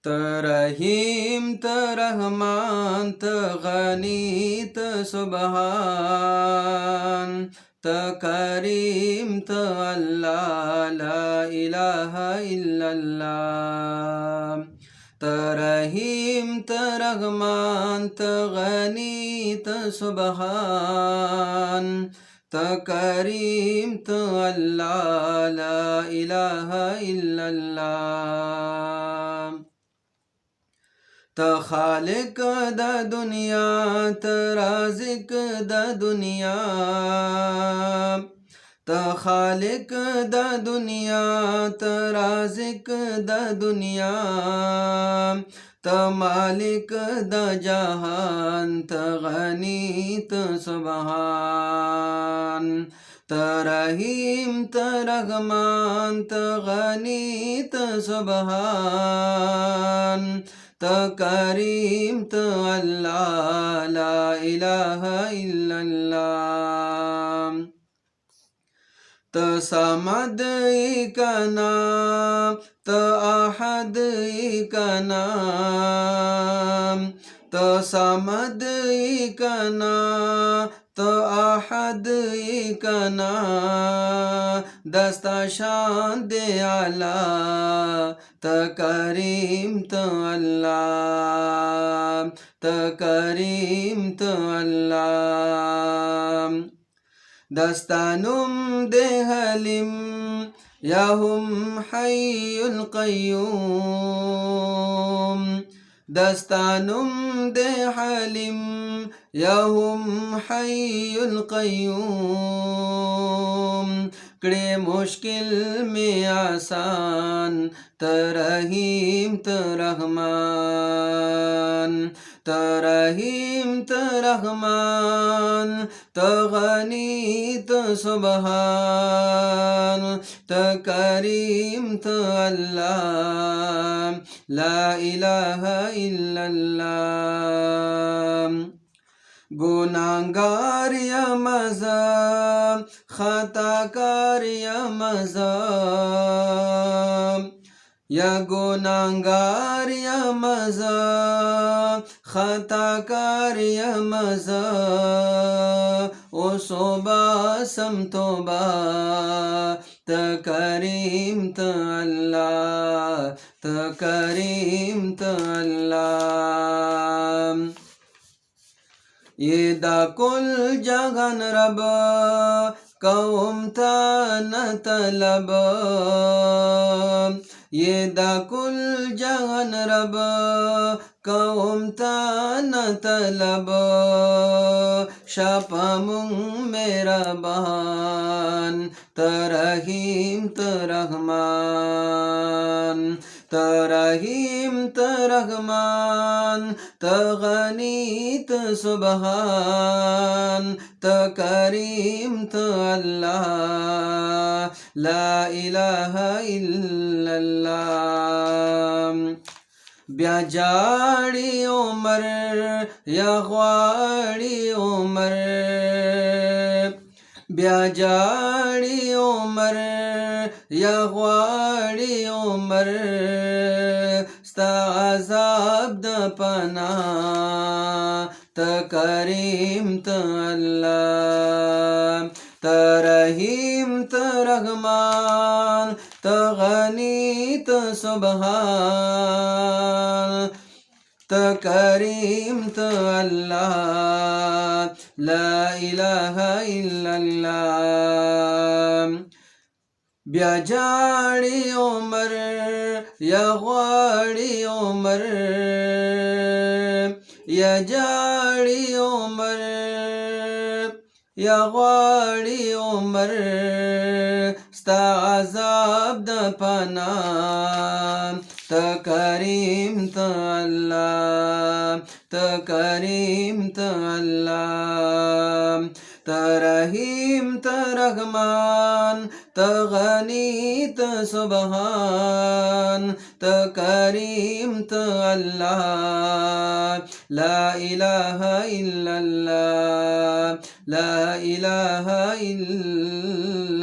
रहीम रहमान गनी सुबहान करीम अल्लाह ला इलाहा इल्लल्लाह रहीम रहमान गनी सुबहान करीम अल्लाह ला इलाहा इल्लल्लाह खालिक द दुनिया राज़िक द दुनिया खालिक द दुनिया राज़िक द दुनिया मालिक द जहान गनी सुबहान रहीम रहमान गनी सुबहान करीम अल्लाह ला इलाहा इल्लल्लाह समद का नाम अहद का नाम समद का नाम अहद का नाम दस्ता शान दे आला करीम अल्लाह करीम अल्लाह दस्तानुम दे हलिम याहुम हय्युल क़य्यूम दस्तानुम दे हलिम याहुम हय्युल क़य्यूम कड़े मुश्किल में आसान रहीम रहमान रहीम रहमान गनी सुबहान करीम अल्लाह ला इलाहा इल्लल्लाह गुनाहगार या मज़ा खताकार या मज़ा या गुनाहगार या मज़ा खताकार या मज़ा ओ सोबा समतोबा करीम अल्लाह करीम अल्लाह ये दा कुल जगन रब कौम ता न तलब ये दा कुल जगन रब कौम ता न तलब शापमुंग मेरा बहान रहीम रहमान रहीम रहमान गनी सुबहान करीम अल्लाह ला इलाहा इल्लल्लाह ब्याजाड़ी उमर या ख्वाड़ी उमर ब्याजाड़ी उमर या ख्वाड़ी उमर अज़ाब द पना करीम अल्लाह रहीम रहमान गनी सुबहान करीम अल्लाह ला इलाहा इल्लल्लाह ब्याजाड़ी उमर या ख्वाड़ी उमर या जाड़ी उमर या ख्वाड़ी उमर अज़ाब द पना करीम अल्लाह करीम अल्लाह रहीम रहमान गनी सुबहान करीम अल्लाह ला इलाहा इल्लल्लाह ला इलाहा इल्लल्लाह